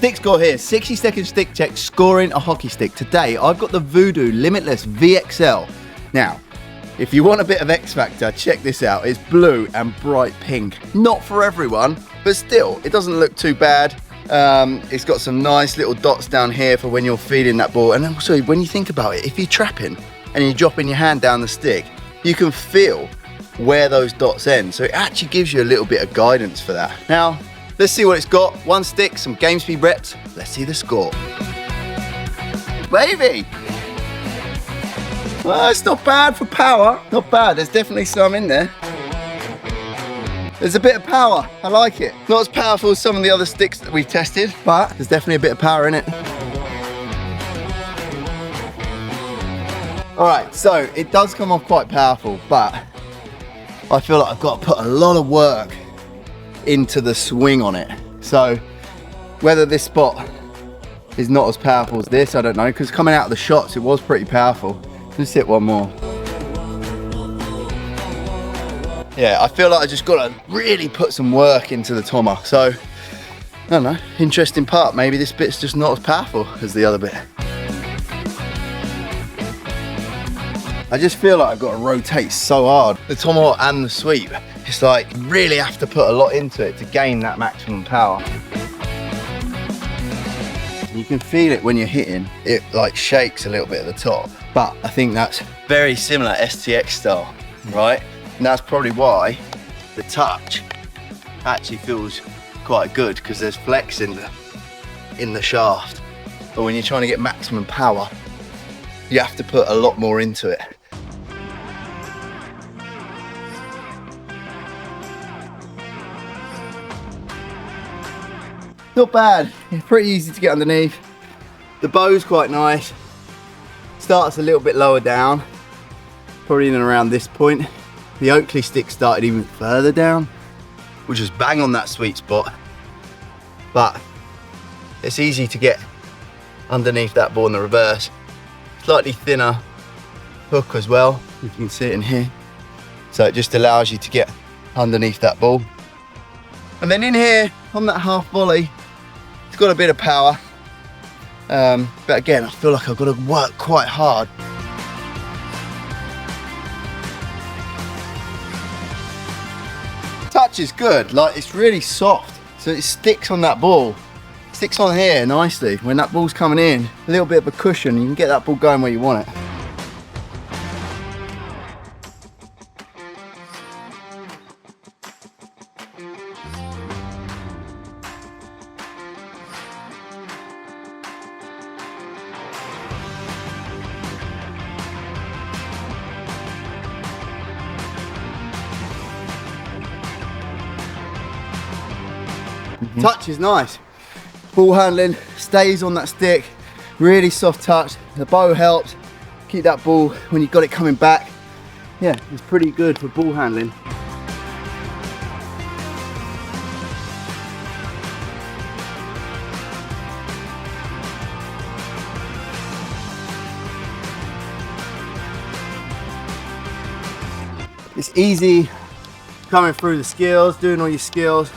Stick score here, 60-second stick check, scoring a hockey stick. Today, I've got the Voodoo Limitless VXL. Now, if you want a bit of X Factor, check this out. It's blue and bright pink. Not for everyone, but still, it doesn't look too bad. It's got some nice little dots down here for when you're feeding that ball. And also, when you think about it, if you're trapping and you're dropping your hand down the stick, you can feel where those dots end. So it actually gives you a little bit of guidance for that. Now, let's see what it's got. One stick, some game speed reps. Let's see the score. Baby! Well, it's not bad for power. Not bad, there's definitely some in there. There's a bit of power, I like it. Not as powerful as some of the other sticks that we've tested, but there's definitely a bit of power in it. All right, so it does come off quite powerful, but I feel like I've got to put a lot of work into the swing on it. So whether this spot is not as powerful as this, I don't know, because coming out of the shots, it was pretty powerful. Let's hit one more. Yeah, I feel like I just got to really put some work into the tommer. So, I don't know, interesting part. Maybe this bit's just not as powerful as the other bit. I just feel like I've got to rotate so hard. The tomahawk and the sweep, it's like you really have to put a lot into it to gain that maximum power. You can feel it when you're hitting. It like shakes a little bit at the top, but I think that's very similar STX style, right? And that's probably why the touch actually feels quite good, because there's flex in the shaft. But when you're trying to get maximum power, you have to put a lot more into it. Not bad, it's pretty easy to get underneath. The bow's quite nice. Starts a little bit lower down, probably in and around this point. The Oakley stick started even further down, which is bang on that sweet spot. But it's easy to get underneath that ball in the reverse. Slightly thinner hook as well, you can see it in here. So it just allows you to get underneath that ball. And then in here, on that half volley, it's got a bit of power. But again, I feel like I've got to work quite hard. Touch is good, like it's really soft. So it sticks on that ball. Sticks on here nicely. When that ball's coming in, a little bit of a cushion, you can get that ball going where you want it. Touch is nice. Ball handling stays on that stick, really soft touch. The bow helps keep that ball when you've got it coming back. Yeah, it's pretty good for ball handling. It's easy coming through the skills, doing all your skills.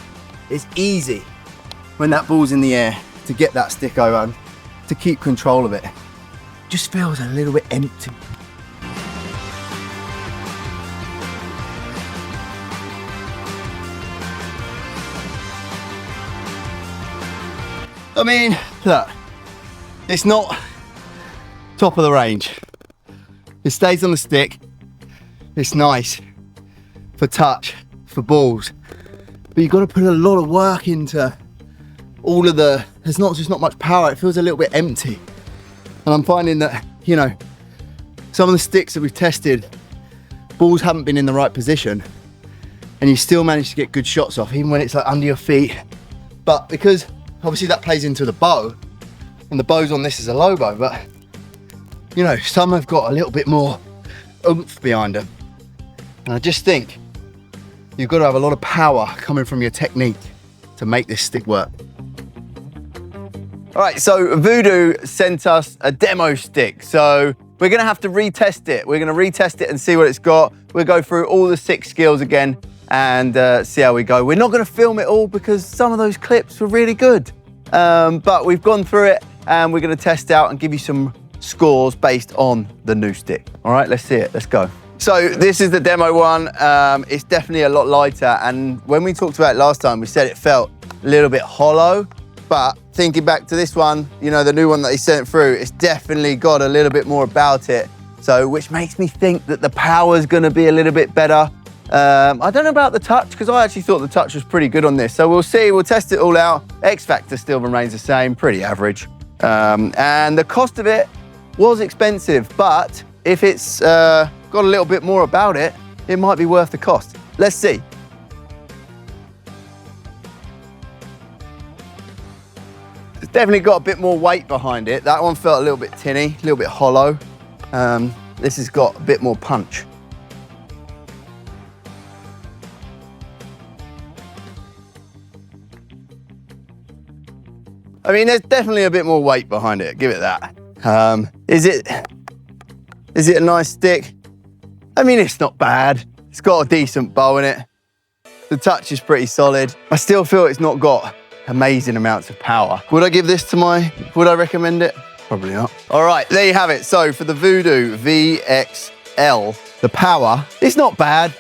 It's easy when that ball's in the air to get that stick over, to keep control of it. Just feels a little bit empty. I mean, look, it's not top of the range. It stays on the stick. It's nice for touch, for balls. But you've got to put a lot of work into all of there's just not much power. It feels a little bit empty. And I'm finding that, you know, some of the sticks that we've tested, balls haven't been in the right position and you still manage to get good shots off, even when it's like under your feet. But because obviously that plays into the bow, and the bow's on this is a low bow, but you know, some have got a little bit more oomph behind them. And I just think you've got to have a lot of power coming from your technique to make this stick work. All right, so Voodoo sent us a demo stick. So we're gonna have to retest it. We're gonna retest it and see what it's got. We'll go through all the 6 skills again and see how we go. We're not gonna film it all because some of those clips were really good. but we've gone through it and we're gonna test out and give you some scores based on the new stick. All right, let's see it, let's go. So this is the demo one. It's definitely a lot lighter, and when we talked about it last time, we said it felt a little bit hollow, but thinking back to this one, you know, the new one that he sent through, it's definitely got a little bit more about it. So, which makes me think that the power's gonna be a little bit better. I don't know about the touch, because I actually thought the touch was pretty good on this. So we'll see, we'll test it all out. X factor still remains the same, pretty average. And the cost of it was expensive, but if it's got a little bit more about it, it might be worth the cost. Let's see. It's definitely got a bit more weight behind it. That one felt a little bit tinny, a little bit hollow. This has got a bit more punch. I mean, there's definitely a bit more weight behind it, give it that. Is it a nice stick? I mean, it's not bad. It's got a decent bow in it. The touch is pretty solid. I still feel it's not got amazing amounts of power. Would I recommend it? Probably not. All right, there you have it. So for the Voodoo VXL, the power, it's not bad.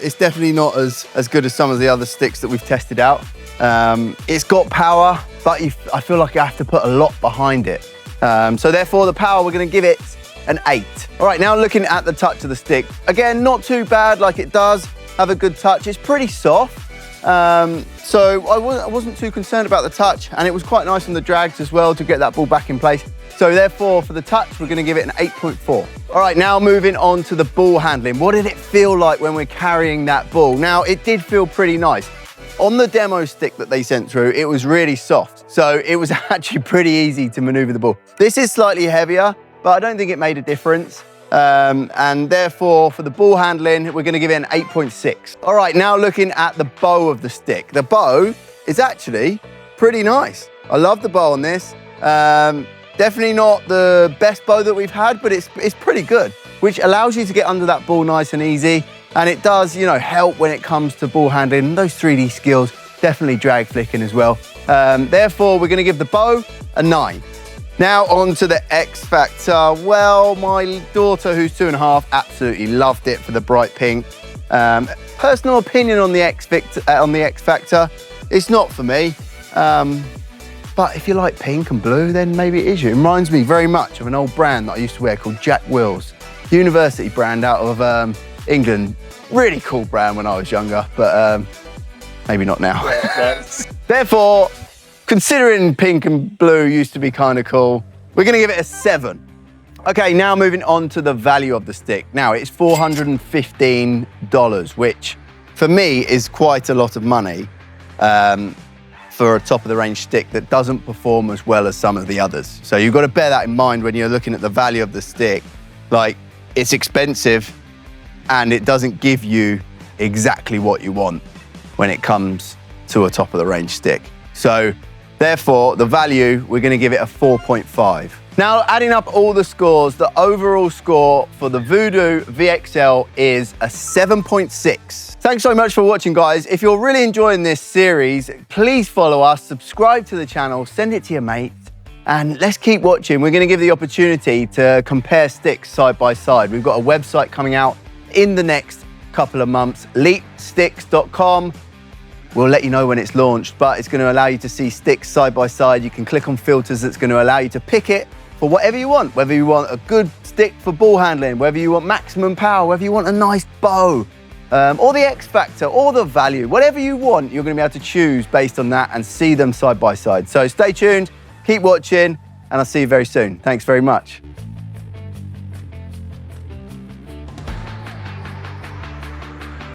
It's definitely not as good as some of the other sticks that we've tested out. It's got power, but I feel like I have to put a lot behind it. So therefore the power, we're gonna give it an 8. All right, now looking at the touch of the stick. Again, not too bad, like it does have a good touch. It's pretty soft. So I wasn't too concerned about the touch, and it was quite nice on the drags as well to get that ball back in place. So therefore for the touch, we're gonna give it an 8.4. All right, now moving on to the ball handling. What did it feel like when we're carrying that ball? Now, it did feel pretty nice. On the demo stick that they sent through, it was really soft. So it was actually pretty easy to maneuver the ball. This is slightly heavier, but I don't think it made a difference. And therefore, for the ball handling, we're gonna give it an 8.6. All right, now looking at the bow of the stick. The bow is actually pretty nice. I love the bow on this. Definitely not the best bow that we've had, but it's pretty good, which allows you to get under that ball nice and easy. And it does, you know, help when it comes to ball handling. And those 3D skills, definitely drag flicking as well. Therefore, we're gonna give the bow a 9. Now on to the X Factor. Well, my daughter, who's 2.5, absolutely loved it for the bright pink. Personal opinion on the X Factor, it's not for me. But if you like pink and blue, then maybe it is you. It reminds me very much of an old brand that I used to wear called Jack Wills. University brand out of England. Really cool brand when I was younger, but maybe not now. Therefore, considering pink and blue used to be kind of cool, we're gonna give it a 7. Okay, now moving on to the value of the stick. Now, it's $415, which for me is quite a lot of money for a top-of-the-range stick that doesn't perform as well as some of the others. So you've got to bear that in mind when you're looking at the value of the stick. Like, it's expensive, and it doesn't give you exactly what you want when it comes to a top-of-the-range stick. So therefore, the value, we're gonna give it a 4.5. Now, adding up all the scores, the overall score for the Voodoo VXL is a 7.6. Thanks so much for watching, guys. If you're really enjoying this series, please follow us, subscribe to the channel, send it to your mates, and let's keep watching. We're gonna give you the opportunity to compare sticks side by side. We've got a website coming out in the next couple of months, elitesticks.com. We'll let you know when it's launched, but it's going to allow you to see sticks side by side. You can click on filters that's going to allow you to pick it for whatever you want, whether you want a good stick for ball handling, whether you want maximum power, whether you want a nice bow, or the X Factor, or the value, whatever you want, you're going to be able to choose based on that and see them side by side. So stay tuned, keep watching, and I'll see you very soon. Thanks very much.